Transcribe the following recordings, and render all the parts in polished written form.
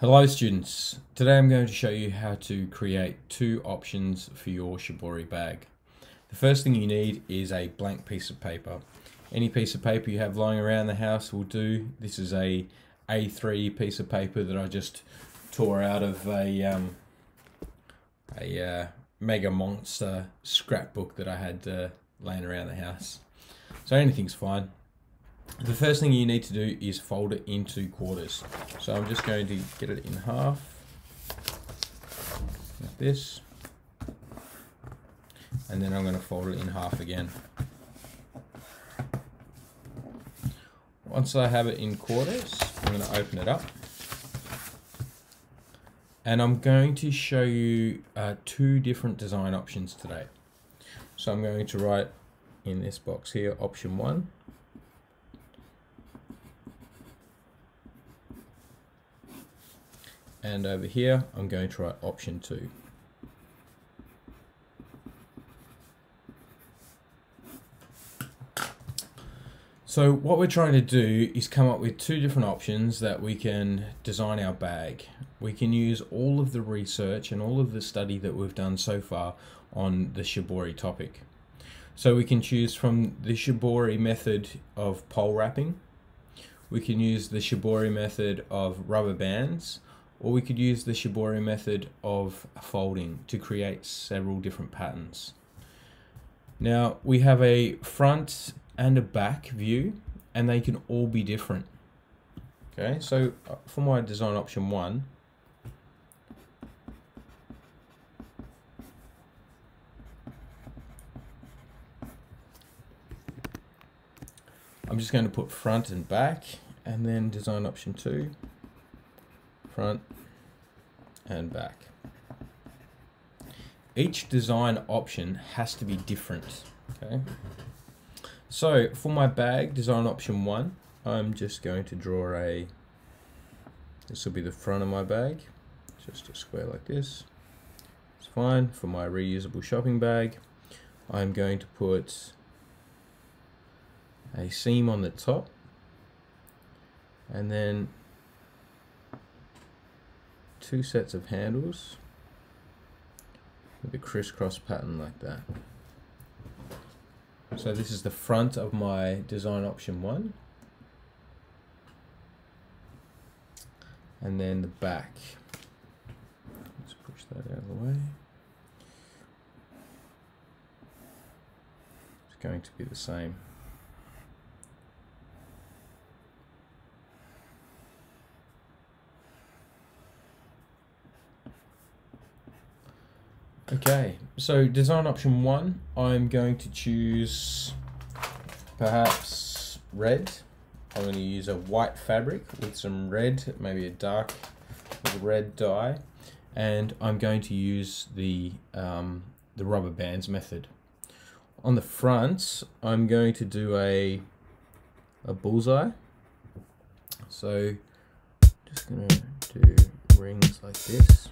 Hello students, today I'm going to show you how to create two options for your Shibori bag. The first thing you need is a blank piece of paper. Any piece of paper you have lying around the house will do. This is a A3 piece of paper that I just tore out of a Mega Monster scrapbook that I had laying around the house. So anything's fine. The first thing you need to do is fold it into quarters. So I'm just going to get it in half, like this, and then I'm going to fold it in half again. Once I have it in quarters, I'm going to open it up. And I'm going to show you two different design options today. So I'm going to write in this box here, option 1. And over here, I'm going to write option 2. So what we're trying to do is come up with two different options that we can design our bag. We can use all of the research and all of the study that we've done so far on the Shibori topic. So we can choose from the Shibori method of pole wrapping. We can use the Shibori method of rubber bands, or we could use the Shibori method of folding to create several different patterns. Now we have a front and a back view, and they can all be different. Okay, so for my design option 1, I'm just going to put front and back, and then design option 2, front and back. Each design option has to be different. Okay. So for my bag, design option 1, I'm just going to draw this will be the front of my bag, just a square like this. It's fine. For my reusable shopping bag, I'm going to put a seam on the top, and then 2 sets of handles with a crisscross pattern like that. So this is the front of my design option 1, and then the back. Let's push that out of the way. It's going to be the same. Okay, so design option 1, I'm going to choose perhaps red. I'm going to use a white fabric with some red, maybe a dark red dye, and I'm going to use the rubber bands method. On the front, I'm going to do a bullseye. So just going to do rings like this.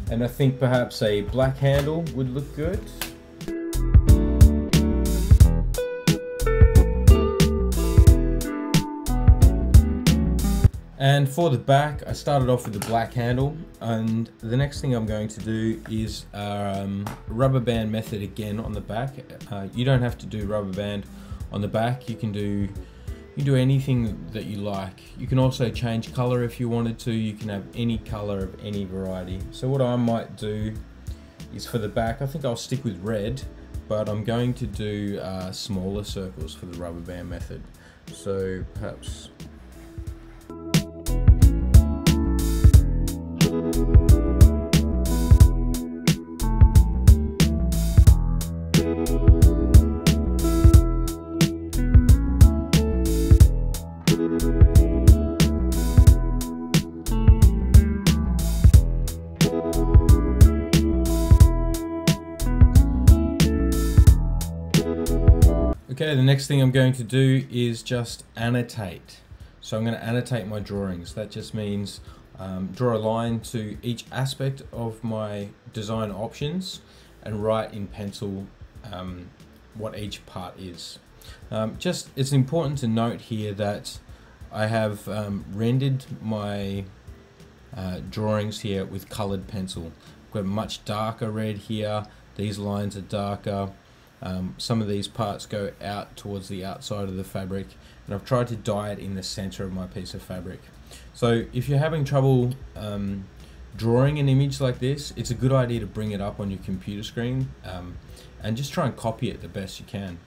And I think perhaps a black handle would look good. And for the back, I started off with the black handle, and the next thing I'm going to do is rubber band method again on the back. You don't have to do rubber band on the back. You can do anything that you like. You can also change color if you wanted to. You can have any color of any variety. So what I might do is for the back, I think I'll stick with red, but I'm going to do smaller circles for the rubber band method. So perhaps Okay, the next thing I'm going to do is just annotate. So I'm going to annotate my drawings. That just means draw a line to each aspect of my design options and write in pencil what each part is. It's important to note here that I have rendered my drawings here with colored pencil. I've got a much darker red here. These lines are darker. Some of these parts go out towards the outside of the fabric, and I've tried to dye it in the center of my piece of fabric. So if you're having trouble drawing an image like this, it's a good idea to bring it up on your computer screen and just try and copy it the best you can.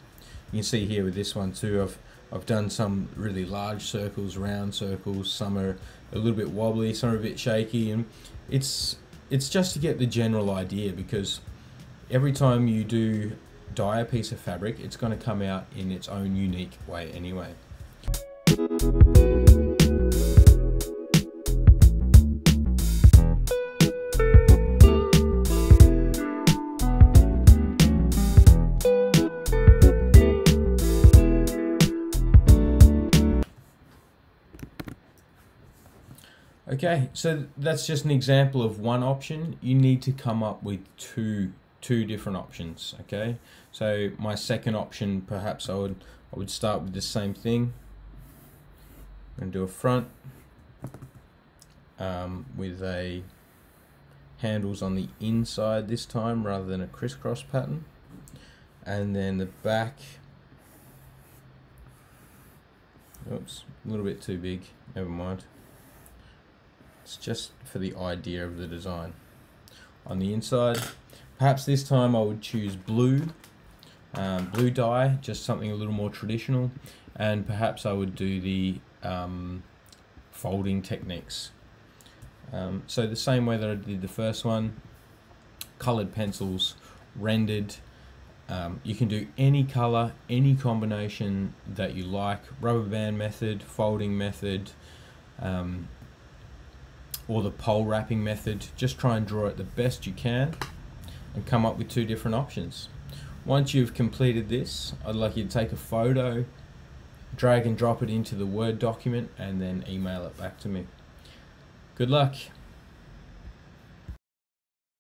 You can see here with this one too, I've done some really large circles, round circles, some are a little bit wobbly, some are a bit shaky, and it's just to get the general idea, because every time you do dye a piece of fabric, it's going to come out in its own unique way anyway. Okay, so that's just an example of one option. You need to come up with two different options. Okay, so my second option, perhaps I would start with the same thing and do a front with a handles on the inside this time rather than a crisscross pattern, and then the back, oops, a little bit too big, never mind. It's just for the idea of the design. On the inside, perhaps this time I would choose blue dye, just something a little more traditional, and perhaps I would do the folding techniques. So the same way that I did the first one, colored pencils, rendered. You can do any color, any combination that you like, rubber band method, folding method, or the pole wrapping method. Just try and draw it the best you can and come up with two different options. Once you've completed this, I'd like you to take a photo, drag and drop it into the Word document, and then email it back to me. Good luck.